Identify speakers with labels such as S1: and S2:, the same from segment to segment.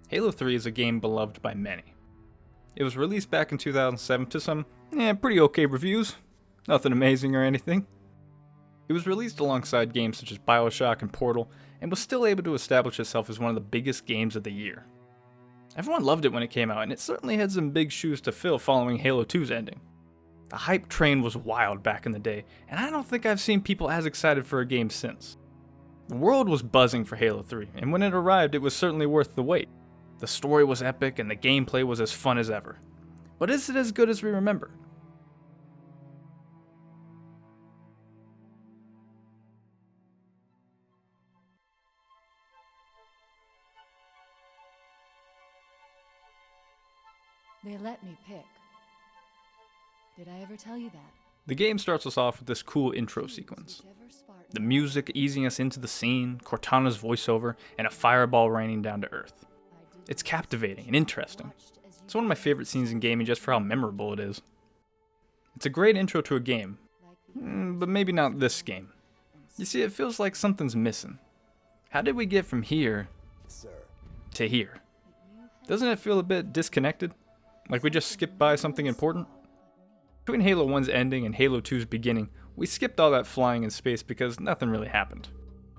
S1: Halo 3 is a game beloved by many. It was released back in 2007 to some pretty okay reviews, nothing amazing or anything. It was released alongside games such as BioShock and Portal, and was still able to establish itself as one of the biggest games of the year. Everyone loved it when it came out, and it certainly had some big shoes to fill following Halo 2's ending. The hype train was wild back in the day, and I don't think I've seen people as excited for a game since. The world was buzzing for Halo 3, and when it arrived, it was certainly worth the wait. The story was epic, and the gameplay was as fun as ever. But is it as good as we remember?
S2: They let me pick. Did I ever tell you that?
S1: The game starts us off with this cool intro sequence. The music easing us into the scene, Cortana's voiceover, and a fireball raining down to Earth. It's captivating and interesting. It's one of my favorite scenes in gaming just for how memorable it is. It's a great intro to a game, but maybe not this game. You see, it feels like something's missing. How did we get from here to here? Doesn't it feel a bit disconnected? Like we just skipped by something important? Between Halo 1's ending and Halo 2's beginning, we skipped all that flying in space because nothing really happened.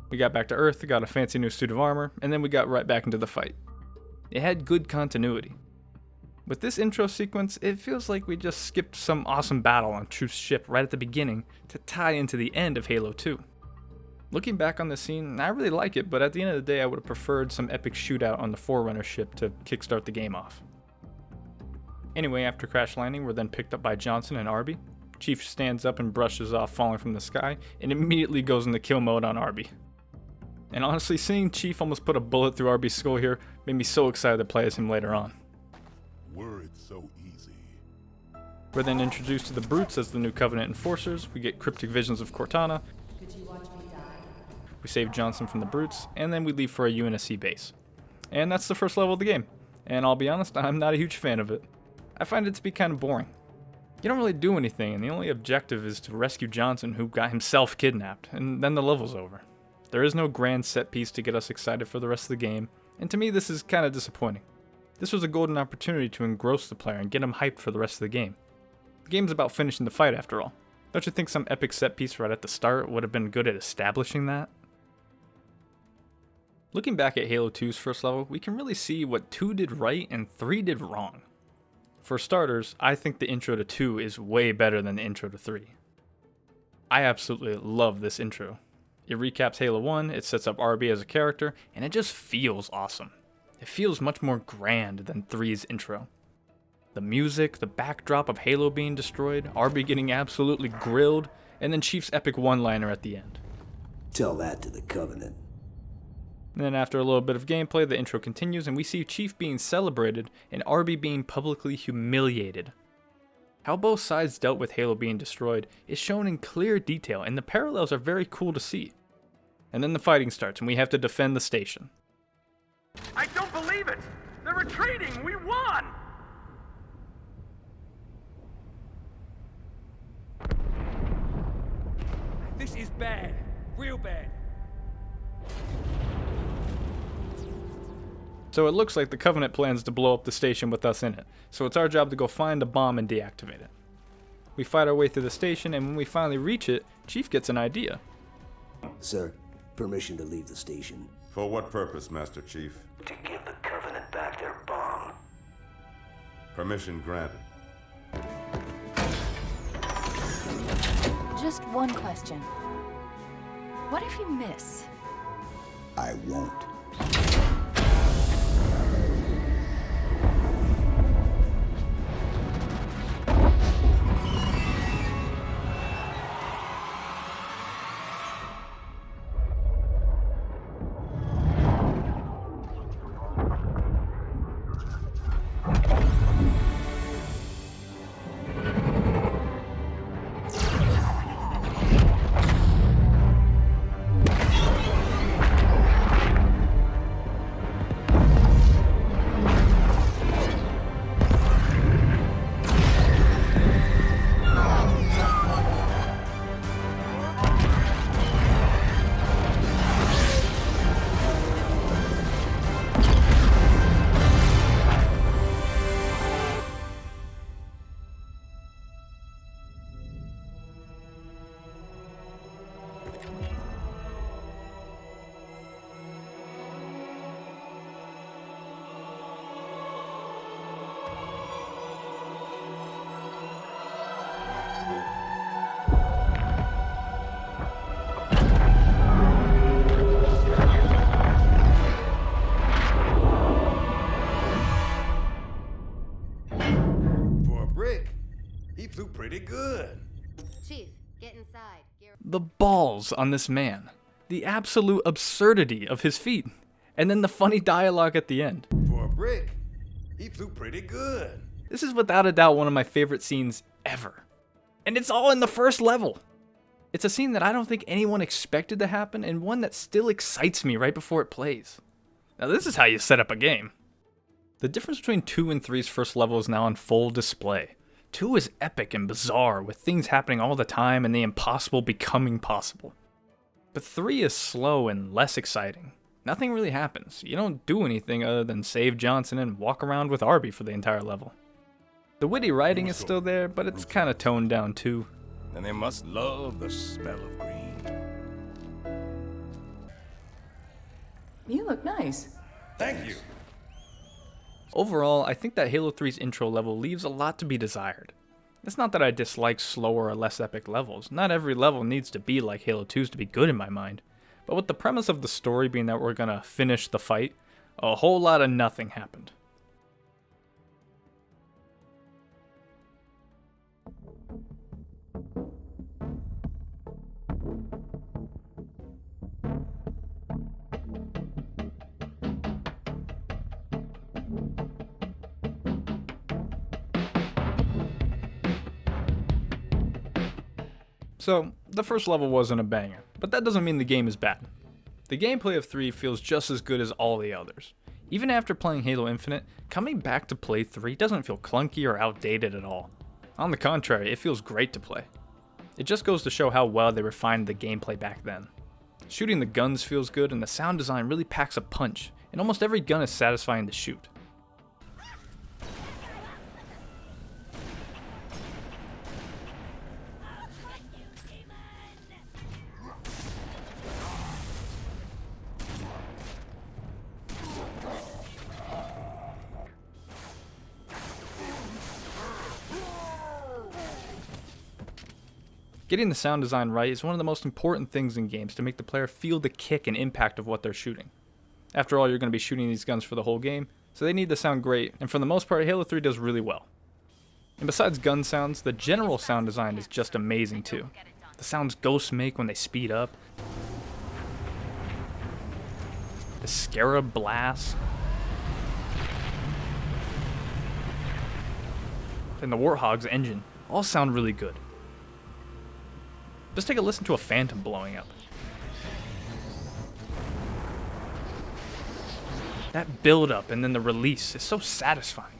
S1: We got back to Earth, got a fancy new suit of armor, and then we got right back into the fight. It had good continuity. With this intro sequence, it feels like we just skipped some awesome battle on Truth's ship right at the beginning to tie into the end of Halo 2. Looking back on this scene, I really like it, but at the end of the day I would have preferred some epic shootout on the Forerunner ship to kickstart the game off. Anyway, after crash landing, we're then picked up by Johnson and Arby. Chief stands up and brushes off falling from the sky, and immediately goes into kill mode on Arby. And honestly, seeing Chief almost put a bullet through Arby's skull here made me so excited to play as him later on.
S3: Were it so easy.
S1: We're then introduced to the Brutes as the new Covenant enforcers. We get cryptic visions of Cortana. We save Johnson from the Brutes, and then we leave for a UNSC base. And that's the first level of the game. And I'll be honest, I'm not a huge fan of it. I find it to be kind of boring. You don't really do anything, and the only objective is to rescue Johnson, who got himself kidnapped, and then the level's over. There is no grand set piece to get us excited for the rest of the game, and to me this is kind of disappointing. This was a golden opportunity to engross the player and get him hyped for the rest of the game. The game's about finishing the fight after all. Don't you think some epic set piece right at the start would have been good at establishing that? Looking back at Halo 2's first level, we can really see what 2 did right and 3 did wrong. For starters, I think the intro to 2 is way better than the intro to 3. I absolutely love this intro. It recaps Halo 1, it sets up Arby as a character, and it just feels awesome. It feels much more grand than 3's intro. The music, the backdrop of Halo being destroyed, Arby getting absolutely grilled, and then Chief's epic one-liner at the end.
S4: Tell that to the Covenant.
S1: And then after a little bit of gameplay, the intro continues and we see Chief being celebrated and Arby being publicly humiliated. How both sides dealt with Halo being destroyed is shown in clear detail, and the parallels are very cool to see. And then the fighting starts and we have to defend the station.
S5: I don't believe it! They're retreating! We won!
S6: This is bad. Real bad.
S1: So it looks like the Covenant plans to blow up the station with us in it, so it's our job to go find a bomb and deactivate it. We fight our way through the station, and when we finally reach it, Chief gets an idea.
S4: Sir, permission to leave the station.
S3: For what purpose, Master Chief?
S4: To give the Covenant back their bomb.
S3: Permission granted.
S2: Just one question. What if you miss?
S4: I won't.
S7: flew pretty good.
S8: Chief, get inside.
S1: The balls on this man. The absolute absurdity of his feat. And then the funny dialogue at the end.
S7: For a brick, he flew pretty good.
S1: This is without a doubt one of my favorite scenes ever. And it's all in the first level. It's a scene that I don't think anyone expected to happen, and one that still excites me right before it plays. Now this is how you set up a game. The difference between 2 and 3's first level is now on full display. 2 is epic and bizarre, with things happening all the time and the impossible becoming possible. But 3 is slow and less exciting. Nothing really happens. You don't do anything other than save Johnson and walk around with Arby for the entire level. The witty writing is still there, but it's kind of toned down too.
S7: And they must love the smell of green.
S9: You look nice.
S7: Thank you.
S1: Overall, I think that Halo 3's intro level leaves a lot to be desired. It's not that I dislike slower or less epic levels. Not every level needs to be like Halo 2's to be good in my mind. But with the premise of the story being that we're gonna finish the fight, a whole lot of nothing happened. So, the first level wasn't a banger, but that doesn't mean the game is bad. The gameplay of 3 feels just as good as all the others. Even after playing Halo Infinite, coming back to play 3 doesn't feel clunky or outdated at all. On the contrary, it feels great to play. It just goes to show how well they refined the gameplay back then. Shooting the guns feels good, and the sound design really packs a punch, and almost every gun is satisfying to shoot. Getting the sound design right is one of the most important things in games to make the player feel the kick and impact of what they're shooting. After all, you're going to be shooting these guns for the whole game, so they need to sound great, and for the most part, Halo 3 does really well. And besides gun sounds, the general sound design is just amazing too. The sounds ghosts make when they speed up, the Scarab blast, and the Warthog's engine all sound really good. Just take a listen to a Phantom blowing up. That build-up and then the release is so satisfying.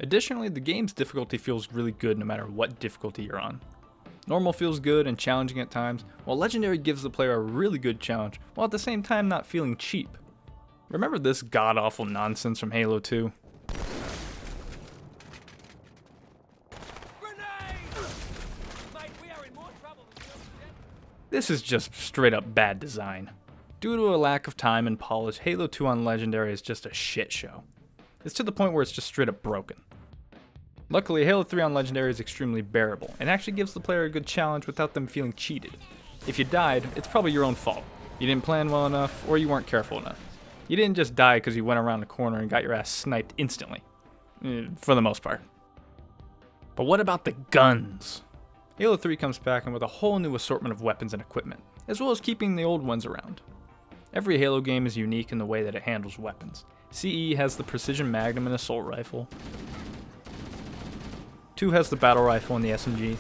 S1: Additionally, the game's difficulty feels really good no matter what difficulty you're on. Normal feels good and challenging at times, while Legendary gives the player a really good challenge, while at the same time not feeling cheap. Remember this god-awful nonsense from Halo 2? This is just straight up bad design. Due to a lack of time and polish, Halo 2 on Legendary is just a shit show. It's to the point where it's just straight up broken. Luckily, Halo 3 on Legendary is extremely bearable, and actually gives the player a good challenge without them feeling cheated. If you died, it's probably your own fault. You didn't plan well enough, or you weren't careful enough. You didn't just die because you went around the corner and got your ass sniped instantly. For the most part. But what about the guns? Halo 3 comes back in with a whole new assortment of weapons and equipment, as well as keeping the old ones around. Every Halo game is unique in the way that it handles weapons. CE has the Precision Magnum and Assault Rifle. 2 has the Battle Rifle and the SMG.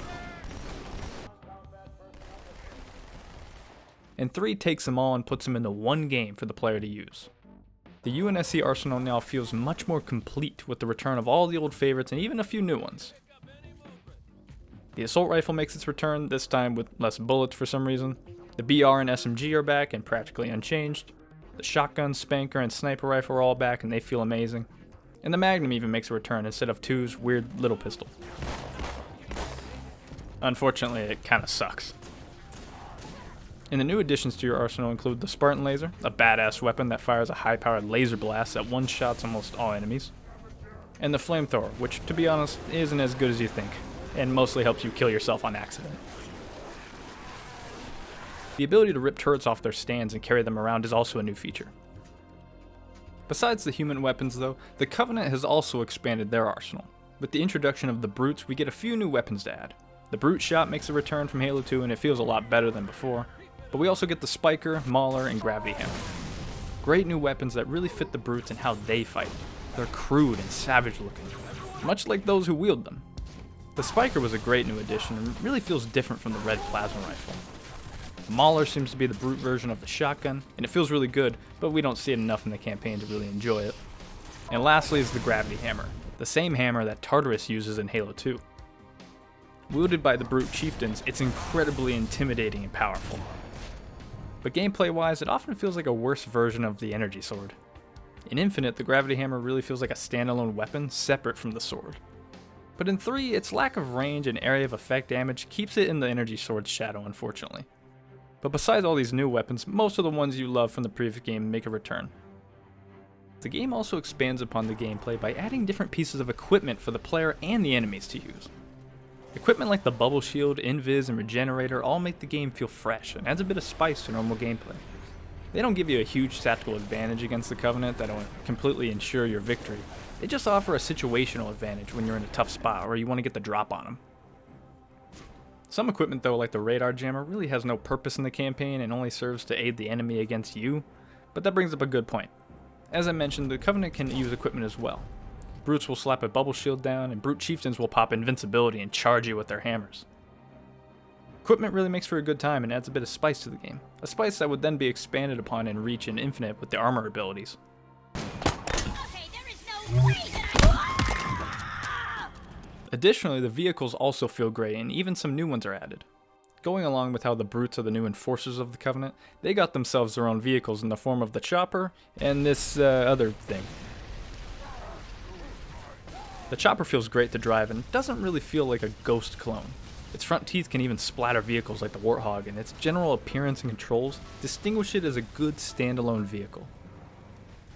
S1: And 3 takes them all and puts them into one game for the player to use. The UNSC arsenal now feels much more complete with the return of all the old favorites and even a few new ones. The Assault Rifle makes its return, this time with less bullets for some reason. The BR and SMG are back and practically unchanged. The Shotgun, Spanker, and Sniper Rifle are all back and they feel amazing. And the Magnum even makes a return instead of 2's weird little pistol. Unfortunately, it kinda sucks. And the new additions to your arsenal include the Spartan Laser, a badass weapon that fires a high-powered laser blast that one-shots almost all enemies. And the Flamethrower, which, to be honest, isn't as good as you think, and mostly helps you kill yourself on accident. The ability to rip turrets off their stands and carry them around is also a new feature. Besides the human weapons though, the Covenant has also expanded their arsenal, With the introduction of the Brutes, we get a few new weapons to add. The Brute Shot makes a return from Halo 2 and it feels a lot better than before, but we also get the Spiker, Mauler, and Gravity Hammer. Great new weapons that really fit the Brutes and how they fight. They're crude and savage looking, much like those who wield them. The Spiker was a great new addition and really feels different from the red plasma rifle. The Mauler seems to be the Brute version of the shotgun, and it feels really good, but we don't see it enough in the campaign to really enjoy it. And lastly is the Gravity Hammer, the same hammer that Tartarus uses in Halo 2. Wielded by the Brute Chieftains, it's incredibly intimidating and powerful. But gameplay-wise, it often feels like a worse version of the Energy Sword. In Infinite, the Gravity Hammer really feels like a standalone weapon separate from the sword. But in 3, its lack of range and area of effect damage keeps it in the Energy Sword's shadow, unfortunately. But besides all these new weapons, most of the ones you love from the previous game make a return. The game also expands upon the gameplay by adding different pieces of equipment for the player and the enemies to use. Equipment like the Bubble Shield, Invis, and Regenerator all make the game feel fresh and adds a bit of spice to normal gameplay. They don't give you a huge tactical advantage against the Covenant that'll completely ensure your victory. They just offer a situational advantage when you're in a tough spot or you want to get the drop on them. Some equipment though, like the Radar Jammer, really has no purpose in the campaign and only serves to aid the enemy against you, but that brings up a good point. As I mentioned, the Covenant can use equipment as well. Brutes will slap a Bubble Shield down, and Brute Chieftains will pop invincibility and charge you with their hammers. Equipment really makes for a good time and adds a bit of spice to the game, a spice that would then be expanded upon in Reach and Infinite with the armor abilities.
S8: Okay, there is no way that
S1: Additionally, the vehicles also feel great, and even some new ones are added. Going along with how the Brutes are the new enforcers of the Covenant, they got themselves their own vehicles in the form of the Chopper and this other thing. The Chopper feels great to drive and doesn't really feel like a Ghost clone. Its front teeth can even splatter vehicles like the Warthog, and its general appearance and controls distinguish it as a good standalone vehicle.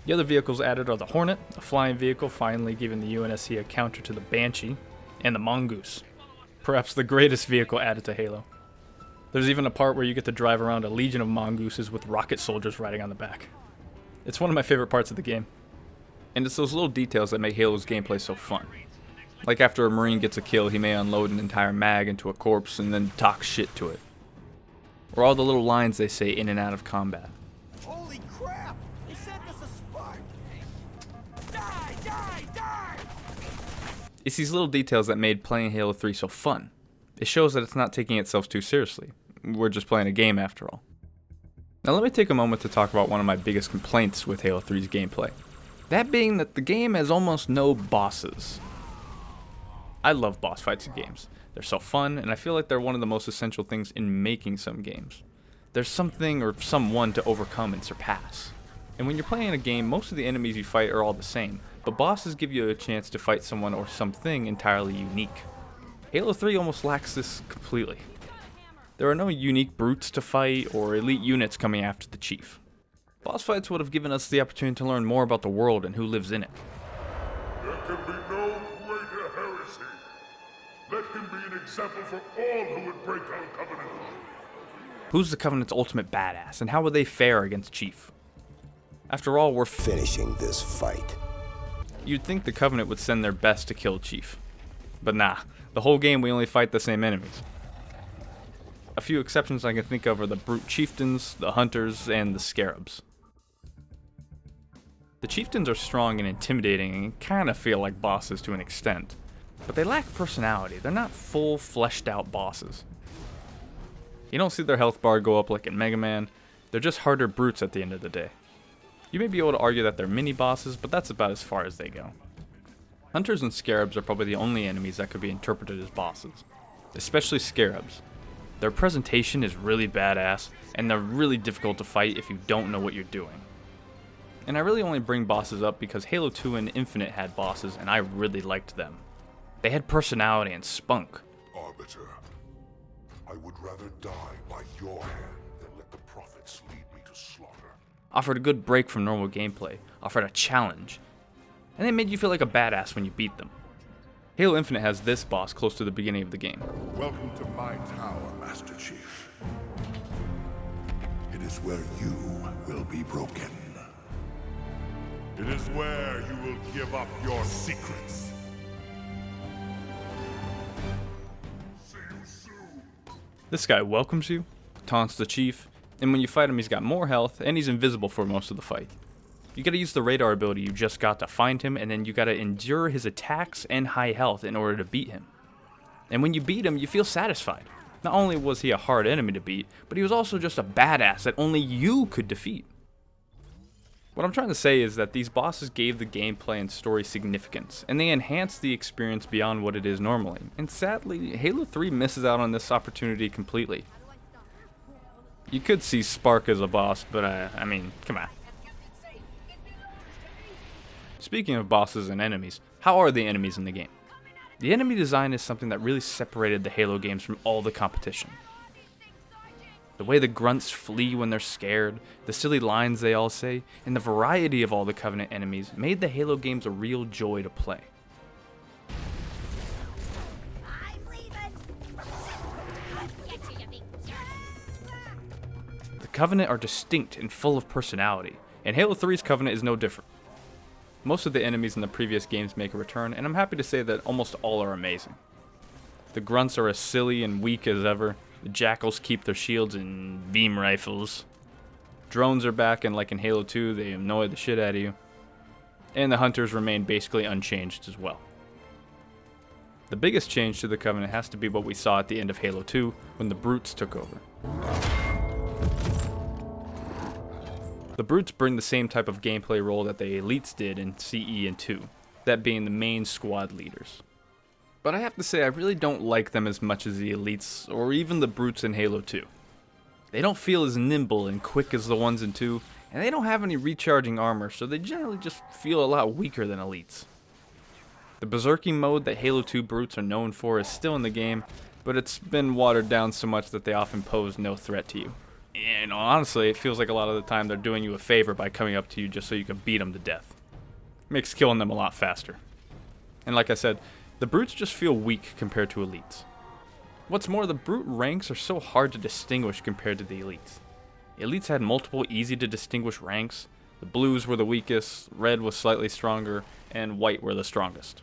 S1: The other vehicles added are the Hornet, a flying vehicle finally giving the UNSC a counter to the Banshee, and the Mongoose, perhaps the greatest vehicle added to Halo. There's even a part where you get to drive around a legion of mongooses with rocket soldiers riding on the back. It's one of my favorite parts of the game. And it's those little details that make Halo's gameplay so fun. Like after a Marine gets a kill, he may unload an entire mag into a corpse and then talk shit to it. Or all the little lines they say in and out of combat.
S7: Holy crap! They sent us a spark! Die! Die! Die!
S1: It's these little details that made playing Halo 3 so fun. It shows that it's not taking itself too seriously. We're just playing a game after all. Now let me take a moment to talk about one of my biggest complaints with Halo 3's gameplay. That being that the game has almost no bosses. I love boss fights in games. They're so fun, and I feel like they're one of the most essential things in making some games. There's something or someone to overcome and surpass. And when you're playing a game, most of the enemies you fight are all the same, but bosses give you a chance to fight someone or something entirely unique. Halo 3 almost lacks this completely. There are no unique brutes to fight or elite units coming after the Chief. Boss fights would have given us the opportunity to learn more about the world and who lives in it.
S3: There can be no greater heresy. Let him be an example for all who would break our covenant.
S1: Who's the Covenant's ultimate badass, and how would they fare against Chief? After all, we're
S4: Finishing this fight.
S1: You'd think the Covenant would send their best to kill Chief. But nah, the whole game we only fight the same enemies. A few exceptions I can think of are the Brute Chieftains, the Hunters, and the Scarabs. The Chieftains are strong and intimidating and kind of feel like bosses to an extent, but they lack personality. They're not full, fleshed out bosses. You don't see their health bar go up like in Mega Man. They're just harder brutes at the end of the day. You may be able to argue that they're mini bosses, but that's about as far as they go. Hunters and Scarabs are probably the only enemies that could be interpreted as bosses, especially Scarabs. Their presentation is really badass, and they're really difficult to fight if you don't know what you're doing. And I really only bring bosses up because Halo 2 and Infinite had bosses, and I really liked them. They had personality and spunk.
S3: Arbiter, I would rather die by your hand than let the prophets lead me to slaughter.
S1: Offered a good break from normal gameplay, offered a challenge, and they made you feel like a badass when you beat them. Halo Infinite has this boss close to the beginning of the game.
S3: Welcome to my tower, Master Chief. It is where you will be broken. It is where you will give up your secrets.
S1: This guy welcomes you, taunts the chief, and when you fight him he's got more health and he's invisible for most of the fight. You gotta use the radar ability you just got to find him, and then you gotta endure his attacks and high health in order to beat him. And when you beat him, you feel satisfied. Not only was he a hard enemy to beat, but he was also just a badass that only you could defeat. What I'm trying to say is that these bosses gave the gameplay and story significance, and they enhanced the experience beyond what it is normally. And sadly, Halo 3 misses out on this opportunity completely. You could see Spark as a boss, but I mean, come on. Speaking of bosses and enemies, how are the enemies in the game? The enemy design is something that really separated the Halo games from all the competition. The way the grunts flee when they're scared, the silly lines they all say, and the variety of all the Covenant enemies made the Halo games a real joy to play.
S8: I'm leaving. I'll get you, you big jerk.
S1: The Covenant are distinct and full of personality, and Halo 3's Covenant is no different. Most of the enemies in the previous games make a return, and I'm happy to say that almost all are amazing. The grunts are as silly and weak as ever. The jackals keep their shields and beam rifles. Drones are back, and like in Halo 2, they annoy the shit out of you. And the hunters remain basically unchanged as well. The biggest change to the Covenant has to be what we saw at the end of Halo 2 when the Brutes took over. The Brutes bring the same type of gameplay role that the Elites did in CE and 2, that being the main squad leaders. But I have to say I really don't like them as much as the Elites or even the Brutes in Halo 2. They don't feel as nimble and quick as the ones in 2, and they don't have any recharging armor, so they generally just feel a lot weaker than Elites. The Berserking mode that Halo 2 Brutes are known for is still in the game, but it's been watered down so much that they often pose no threat to you. And honestly, it feels like a lot of the time they're doing you a favor by coming up to you just so you can beat them to death. Makes killing them a lot faster. And like I said, the Brutes just feel weak compared to Elites. What's more, the Brute ranks are so hard to distinguish compared to the Elites. Elites had multiple easy to distinguish ranks. The Blues were the weakest, Red was slightly stronger, and White were the strongest.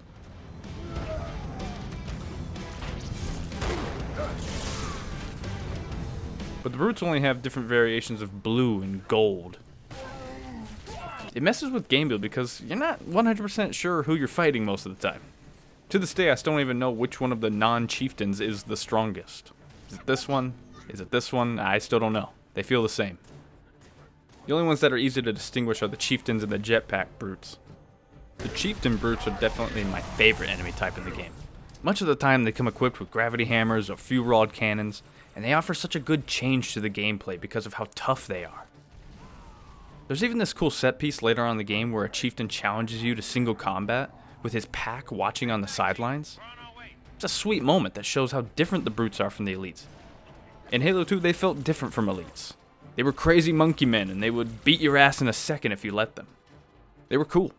S1: But the Brutes only have different variations of blue and gold. It messes with game build because you're not 100% sure who you're fighting most of the time. To this day, I still don't even know which one of the non-chieftains is the strongest. Is it this one? Is it this one? I still don't know. They feel the same. The only ones that are easy to distinguish are the chieftains and the jetpack Brutes. The chieftain Brutes are definitely my favorite enemy type in the game. Much of the time they come equipped with gravity hammers or fuel rod cannons, and they offer such a good change to the gameplay because of how tough they are. There's even this cool set piece later on in the game where a chieftain challenges you to single combat with his pack watching on the sidelines. It's a sweet moment that shows how different the Brutes are from the Elites. In Halo 2, they felt different from Elites. They were crazy monkey men, and they would beat your ass in a second if you let them. They were cool.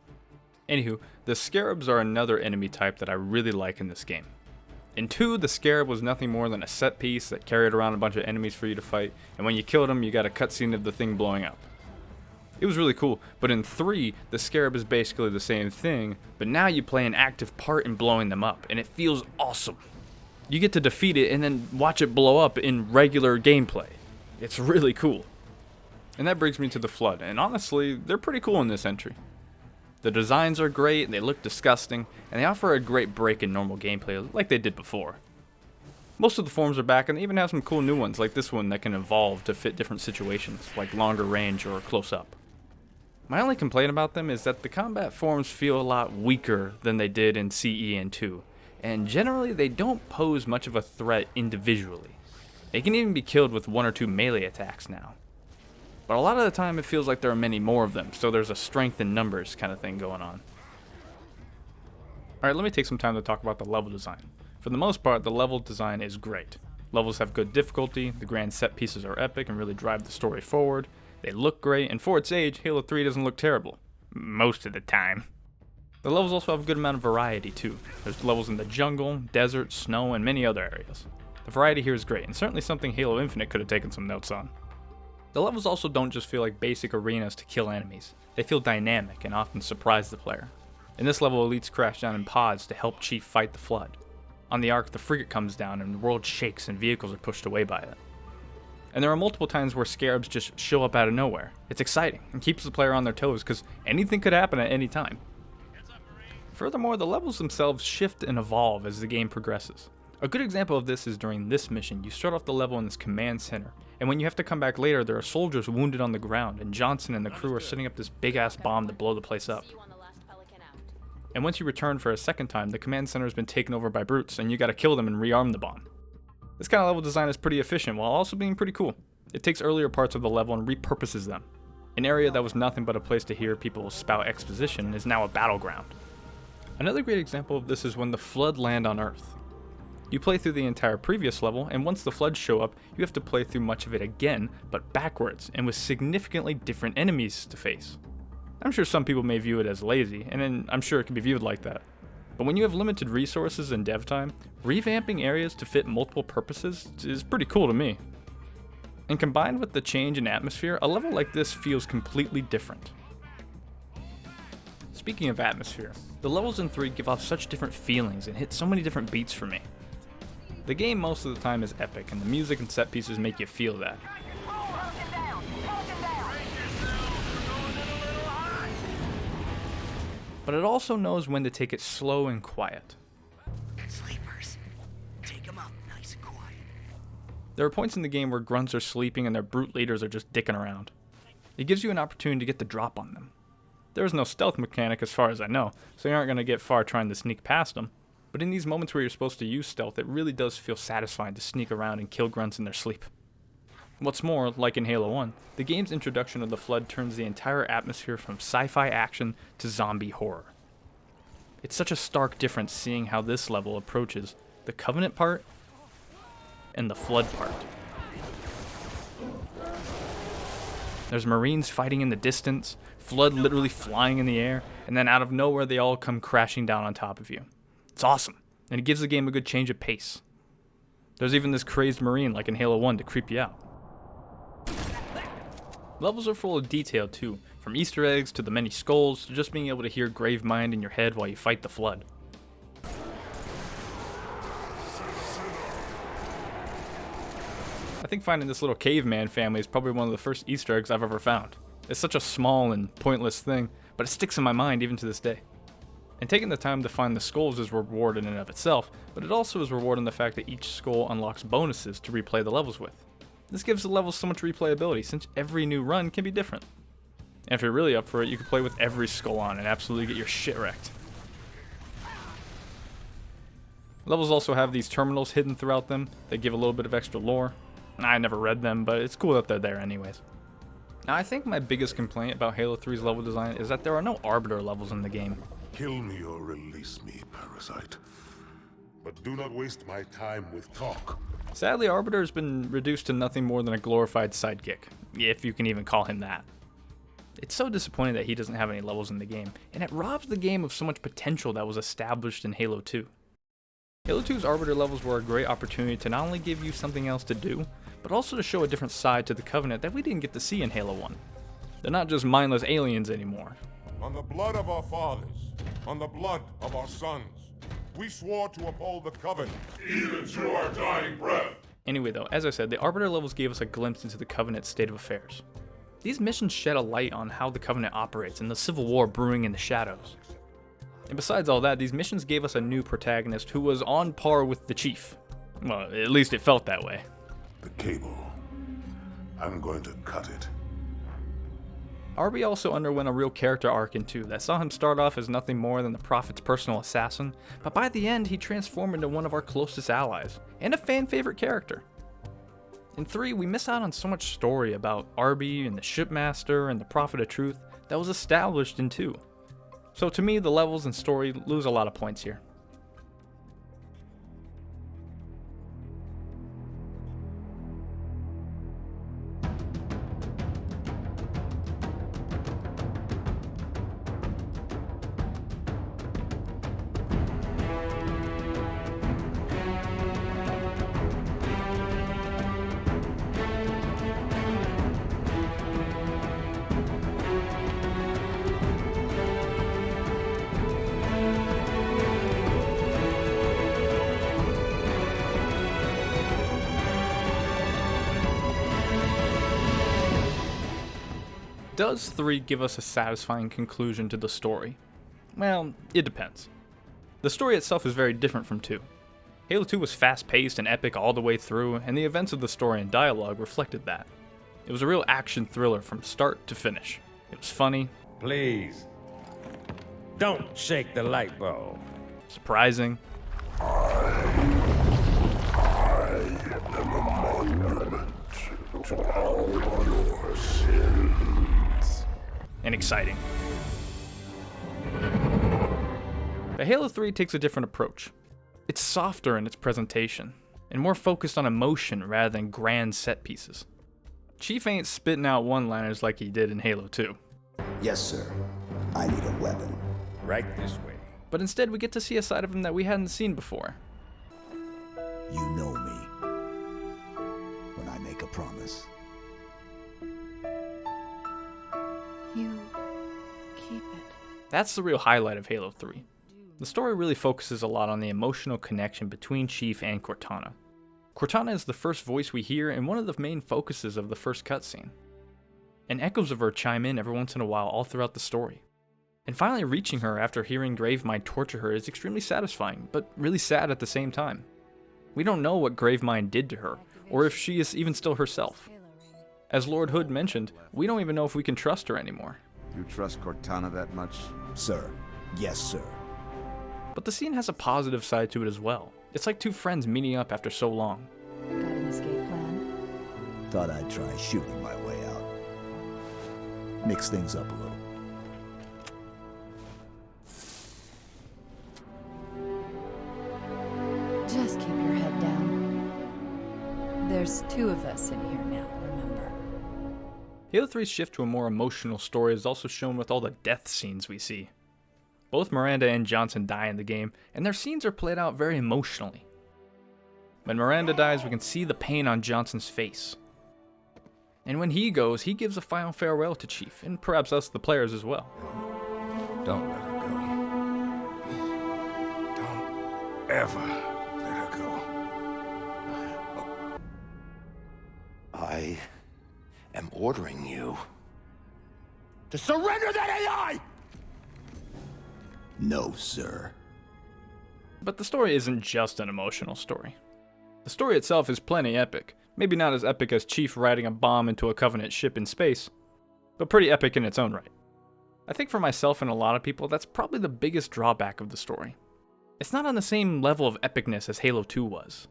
S1: Anywho, the Scarabs are another enemy type that I really like in this game. In 2, the Scarab was nothing more than a set piece that carried around a bunch of enemies for you to fight, and when you killed them, you got a cutscene of the thing blowing up. It was really cool, but in 3, the Scarab is basically the same thing, but now you play an active part in blowing them up, and it feels awesome. You get to defeat it and then watch it blow up in regular gameplay. It's really cool. And that brings me to the Flood, and honestly, they're pretty cool in this entry. The designs are great, they look disgusting, and they offer a great break in normal gameplay like they did before. Most of the forms are back, and they even have some cool new ones like this one that can evolve to fit different situations, like longer range or close up. My only complaint about them is that the combat forms feel a lot weaker than they did in CE and 2, and generally they don't pose much of a threat individually. They can even be killed with 1 or 2 melee attacks now. But a lot of the time it feels like there are many more of them, so there's a strength in numbers kind of thing going on. Alright, let me take some time to talk about the level design. For the most part, the level design is great. Levels have good difficulty, the grand set pieces are epic and really drive the story forward. They look great, and for its age, Halo 3 doesn't look terrible. Most of the time. The levels also have a good amount of variety too. There's levels in the jungle, desert, snow, and many other areas. The variety here is great, and certainly something Halo Infinite could have taken some notes on. The levels also don't just feel like basic arenas to kill enemies. They feel dynamic and often surprise the player. In this level, Elites crash down in pods to help Chief fight the Flood. On the Ark, the frigate comes down and the world shakes and vehicles are pushed away by it. And there are multiple times where scarabs just show up out of nowhere. It's exciting and keeps the player on their toes because anything could happen at any time. Furthermore, the levels themselves shift and evolve as the game progresses. A good example of this is during this mission. You start off the level in this command center, and when you have to come back later, there are soldiers wounded on the ground, and Johnson and the crew are setting up this big-ass bomb to blow the place up. And once you return for a second time, the command center has been taken over by brutes, and you gotta kill them and rearm the bomb. This kind of level design is pretty efficient, while also being pretty cool. It takes earlier parts of the level and repurposes them. An area that was nothing but a place to hear people spout exposition is now a battleground. Another great example of this is when the Flood land on Earth. You play through the entire previous level, and once the floods show up, you have to play through much of it again, but backwards, and with significantly different enemies to face. I'm sure some people may view it as lazy, and I'm sure it can be viewed like that. But when you have limited resources and dev time, revamping areas to fit multiple purposes is pretty cool to me. And combined with the change in atmosphere, a level like this feels completely different. Speaking of atmosphere, the levels in 3 give off such different feelings and hit so many different beats for me. The game most of the time is epic, and the music and set pieces make you feel that. But it also knows when to take it slow and quiet.
S7: Sleepers, take them up nice and quiet.
S1: There are points in the game where grunts are sleeping and their brute leaders are just dicking around. It gives you an opportunity to get the drop on them. There is no stealth mechanic as far as I know, so you aren't going to get far trying to sneak past them. But in these moments where you're supposed to use stealth, it really does feel satisfying to sneak around and kill grunts in their sleep. What's more, like in Halo 1, the game's introduction of the Flood turns the entire atmosphere from sci-fi action to zombie horror. It's such a stark difference seeing how this level approaches the Covenant part and the Flood part. There's Marines fighting in the distance, Flood literally flying in the air, and then out of nowhere they all come crashing down on top of you. It's awesome, and it gives the game a good change of pace. There's even this crazed Marine like in Halo 1 to creep you out. Levels are full of detail too, from Easter eggs to the many skulls to just being able to hear Gravemind in your head while you fight the Flood. I think finding this little caveman family is probably one of the first Easter eggs I've ever found. It's such a small and pointless thing, but it sticks in my mind even to this day. And taking the time to find the skulls is reward in and of itself, but it also is reward in the fact that each skull unlocks bonuses to replay the levels with. This gives the levels so much replayability, since every new run can be different. And if you're really up for it, you can play with every skull on and absolutely get your shit wrecked. Levels also have these terminals hidden throughout them that give a little bit of extra lore. I never read them, but it's cool that they're there anyways. Now I think my biggest complaint about Halo 3's level design is that there are no Arbiter levels in the game.
S3: Kill me or release me, Parasite. But do not waste my time with talk.
S1: Sadly, Arbiter has been reduced to nothing more than a glorified sidekick, if you can even call him that. It's so disappointing that he doesn't have any levels in the game, and it robs the game of so much potential that was established in Halo 2. Halo 2's Arbiter levels were a great opportunity to not only give you something else to do, but also to show a different side to the Covenant that we didn't get to see in Halo 1. They're not just mindless aliens anymore.
S3: On the blood of our fathers, on the blood of our sons, we swore to uphold the Covenant, even to our dying breath.
S1: Anyway though, as I said, the Arbiter levels gave us a glimpse into the Covenant's state of affairs. These missions shed a light on how the Covenant operates and the civil war brewing in the shadows. And besides all that, these missions gave us a new protagonist who was on par with the Chief. Well, at least it felt that way.
S3: The cable. I'm going to cut it.
S1: RB also underwent a real character arc in 2 that saw him start off as nothing more than the Prophet's personal assassin, but by the end he transformed into one of our closest allies, and a fan favorite character. In 3, we miss out on so much story about RB and the Shipmaster and the Prophet of Truth that was established in 2. So to me, the levels and story lose a lot of points here. Does 3 give us a satisfying conclusion to the story? Well, it depends. The story itself is very different from 2. Halo 2 was fast-paced and epic all the way through, and the events of the story and dialogue reflected that. It was a real action thriller from start to finish. It was funny,
S10: Please, don't shake the light bulb.
S1: surprising, and exciting. But Halo 3 takes a different approach. It's softer in its presentation, and more focused on emotion rather than grand set pieces. Chief ain't spitting out one-liners like he did in Halo 2.
S4: Yes, sir. I need a weapon.
S10: Right this way.
S1: But instead we get to see a side of him that we hadn't seen before.
S4: You know me. When I make a promise.
S2: You keep it.
S1: That's the real highlight of Halo 3. The story really focuses a lot on the emotional connection between Chief and Cortana. Cortana is the first voice we hear and one of the main focuses of the first cutscene. And echoes of her chime in every once in a while all throughout the story. And finally reaching her after hearing Gravemind torture her is extremely satisfying, but really sad at the same time. We don't know what Gravemind did to her, or if she is even still herself. As Lord Hood mentioned, we don't even know if we can trust her anymore.
S11: You trust Cortana that much?
S4: Sir. Yes, sir.
S1: But the scene has a positive side to it as well. It's like 2 friends meeting up after so long.
S2: Got an escape plan?
S4: Thought I'd try shooting my way out. Mix things up a little.
S2: Just keep your head down. There's 2 of us in here now, remember?
S1: Halo 3's shift to a more emotional story is also shown with all the death scenes we see. Both Miranda and Johnson die in the game, and their scenes are played out very emotionally. When Miranda dies, we can see the pain on Johnson's face. And when he goes, he gives a final farewell to Chief, and perhaps us the players as well.
S11: Don't let her go. Don't ever let her go.
S7: I am ordering you to surrender that AI!
S4: No, sir.
S1: But the story isn't just an emotional story. The story itself is plenty epic. Maybe not as epic as Chief riding a bomb into a Covenant ship in space, but pretty epic in its own right. I think for myself and a lot of people, that's probably the biggest drawback of the story. It's not on the same level of epicness as Halo 2 was.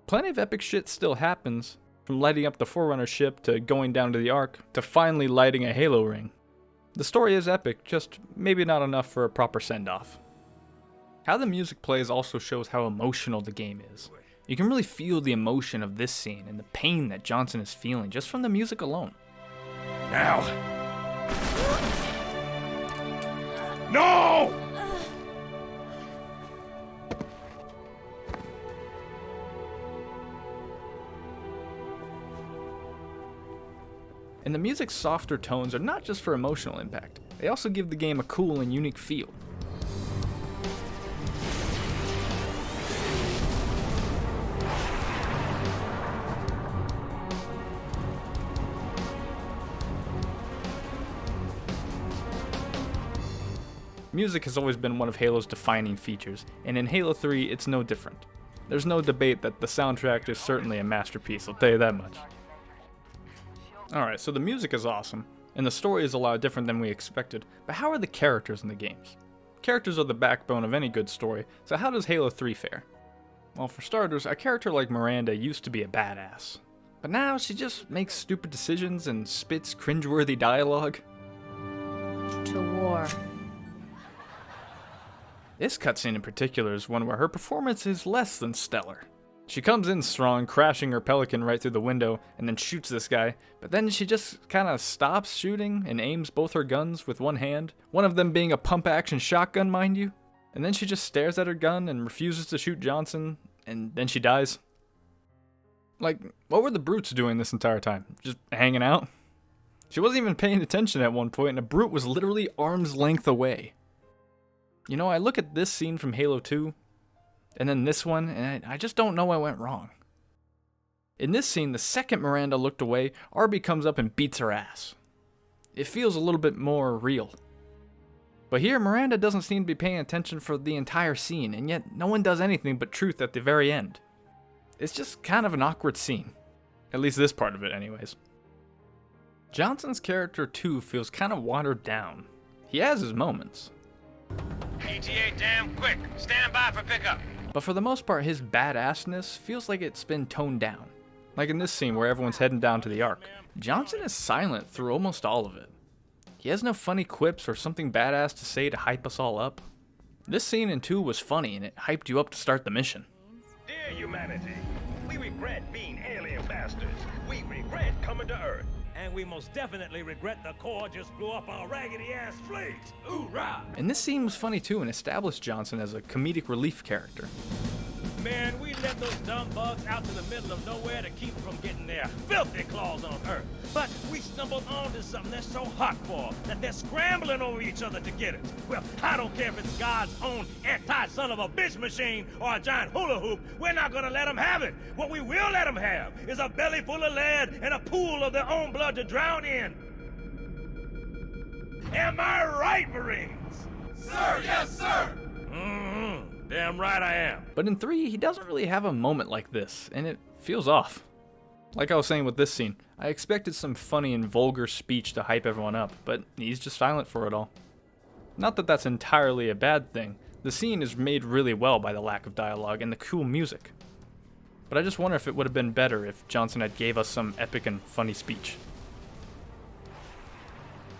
S1: Plenty of epic shit still happens, from lighting up the Forerunner ship to going down to the Ark to finally lighting a Halo ring. The story is epic, just maybe not enough for a proper send-off. How the music plays also shows how emotional the game is. You can really feel the emotion of this scene and the pain that Johnson is feeling just from the music alone.
S10: Now! No!
S1: And the music's softer tones are not just for emotional impact, they also give the game a cool and unique feel. Music has always been one of Halo's defining features, and in Halo 3 it's no different. There's no debate that the soundtrack is certainly a masterpiece, I'll tell you that much. Alright, so the music is awesome, and the story is a lot different than we expected, but how are the characters in the games? Characters are the backbone of any good story, so how does Halo 3 fare? Well, for starters, a character like Miranda used to be a badass, but now she just makes stupid decisions and spits cringeworthy dialogue.
S2: To war.
S1: This cutscene in particular is one where her performance is less than stellar. She comes in strong, crashing her Pelican right through the window, and then shoots this guy, but then she just kinda stops shooting and aims both her guns with one hand, one of them being a pump-action shotgun, mind you, and then she just stares at her gun and refuses to shoot Johnson, and then she dies. Like, what were the brutes doing this entire time? Just hanging out? She wasn't even paying attention at one point, and a brute was literally arm's length away. You know, I look at this scene from Halo 2, and then this one, and I just don't know what went wrong. In this scene, the second Miranda looked away, Arby comes up and beats her ass. It feels a little bit more real. But here, Miranda doesn't seem to be paying attention for the entire scene, and yet no one does anything but truth at the very end. It's just kind of an awkward scene. At least this part of it, anyways. Johnson's character, too, feels kind of watered down. He has his moments.
S5: ETA damn quick. Stand by for pickup.
S1: But for the most part, his badassness feels like it's been toned down. Like in this scene where everyone's heading down to the Ark. Johnson is silent through almost all of it. He has no funny quips or something badass to say to hype us all up. This scene in 2 was funny and it hyped you up to start the mission.
S10: Dear humanity, we regret being alien bastards. We regret coming to Earth. And we most definitely regret the Corps just blew up our raggedy-ass fleet. Hoorah!
S1: And this scene was funny too and established Johnson as a comedic relief character.
S10: Man, we let those dumb bugs out to the middle of nowhere to keep them from getting their filthy claws on Earth. But we stumbled onto something they're so hot for that they're scrambling over each other to get it. Well, I don't care if it's God's own anti-son-of-a-bitch machine or a giant hula hoop. We're not gonna let them have it. What we will let them have is a belly full of lead and a pool of their own blood to drown in. Am I right, Marines?
S7: Sir, yes, sir!
S10: Damn right I am.
S1: But in 3, he doesn't really have a moment like this, and it feels off. Like I was saying with this scene, I expected some funny and vulgar speech to hype everyone up, but he's just silent for it all. Not that that's entirely a bad thing. The scene is made really well by the lack of dialogue and the cool music. But I just wonder if it would have been better if Johnson had gave us some epic and funny speech.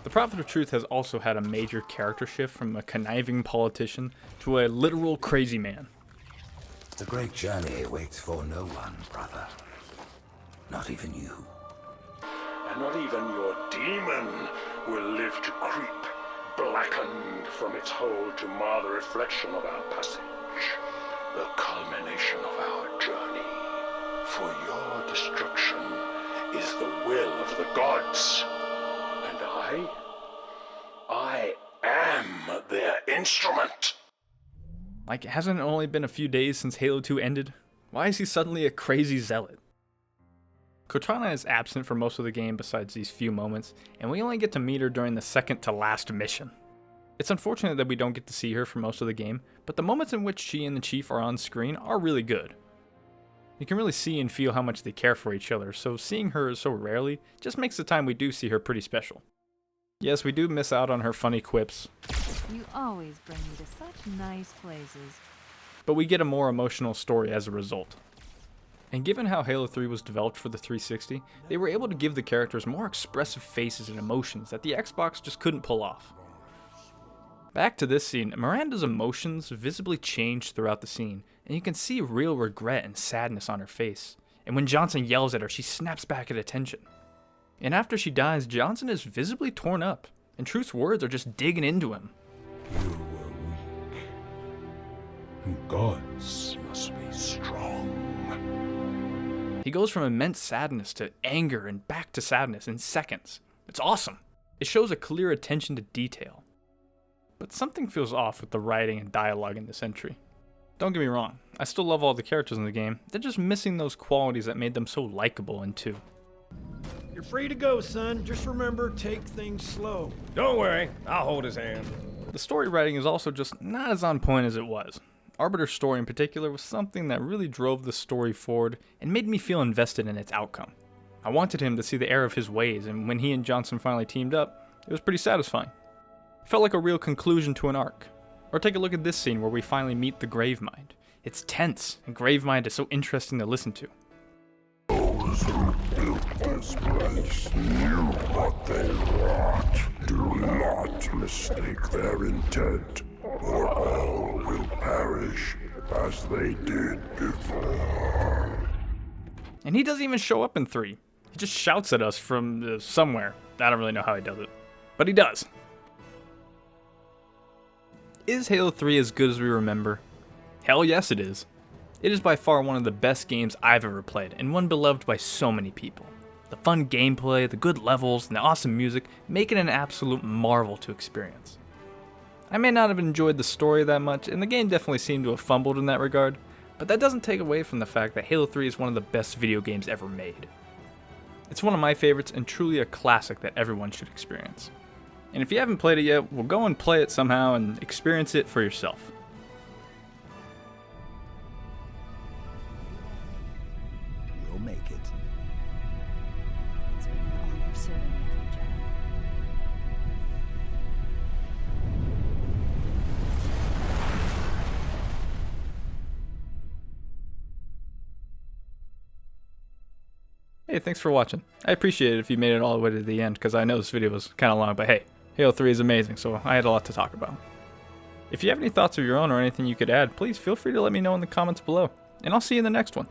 S1: The Prophet of Truth has also had a major character shift from a conniving politician to a literal crazy man.
S11: The great journey waits for no one, brother. Not even you.
S3: And not even your demon will live to creep, blackened from its hole to mar the reflection of our passage, the culmination of our journey. For your destruction is the will of the gods. And I am their instrument.
S1: Like, hasn't it only been a few days since Halo 2 ended? Why is he suddenly a crazy zealot? Cortana is absent for most of the game besides these few moments, and we only get to meet her during the second to last mission. It's unfortunate that we don't get to see her for most of the game, but the moments in which she and the Chief are on screen are really good. You can really see and feel how much they care for each other, so seeing her so rarely just makes the time we do see her pretty special. Yes, we do miss out on her funny quips.
S2: You always bring me to such nice places.
S1: But we get a more emotional story as a result. And given how Halo 3 was developed for the 360, they were able to give the characters more expressive faces and emotions that the Xbox just couldn't pull off. Back to this scene, Miranda's emotions visibly change throughout the scene, and you can see real regret and sadness on her face. And when Johnson yells at her, she snaps back at attention. And after she dies, Johnson is visibly torn up, and Truth's words are just digging into him.
S3: You were weak, and gods must be strong.
S1: He goes from immense sadness to anger and back to sadness in seconds. It's awesome. It shows a clear attention to detail. But something feels off with the writing and dialogue in this entry. Don't get me wrong, I still love all the characters in the game, they're just missing those qualities that made them so likable in 2.
S7: You're free to go, son. Just remember, take things slow.
S10: Don't worry, I'll hold his hand.
S1: The story writing is also just not as on point as it was. Arbiter's story in particular was something that really drove the story forward and made me feel invested in its outcome. I wanted him to see the error of his ways, and when he and Johnson finally teamed up, it was pretty satisfying. It felt like a real conclusion to an arc. Or take a look at this scene where we finally meet the Gravemind. It's tense, and Gravemind is so interesting to listen to.
S3: Those who built this place knew what they wrought. Do not mistake their intent, or all will perish as they did before.
S1: And he doesn't even show up in 3. He just shouts at us from somewhere. I don't really know how he does it, but he does. Is Halo 3 as good as we remember? Hell yes it is. It is by far one of the best games I've ever played, and one beloved by so many people. The fun gameplay, the good levels, and the awesome music make it an absolute marvel to experience. I may not have enjoyed the story that much, and the game definitely seemed to have fumbled in that regard, but that doesn't take away from the fact that Halo 3 is one of the best video games ever made. It's one of my favorites and truly a classic that everyone should experience. And if you haven't played it yet, well, go and play it somehow and experience it for yourself.
S4: We'll make it.
S2: It's been an honor serving with you, John.
S1: Hey, thanks for watching. I appreciate it if you made it all the way to the end, because I know this video was kind of long, but hey, Halo 3 is amazing, so I had a lot to talk about. If you have any thoughts of your own or anything you could add, please feel free to let me know in the comments below, and I'll see you in the next one.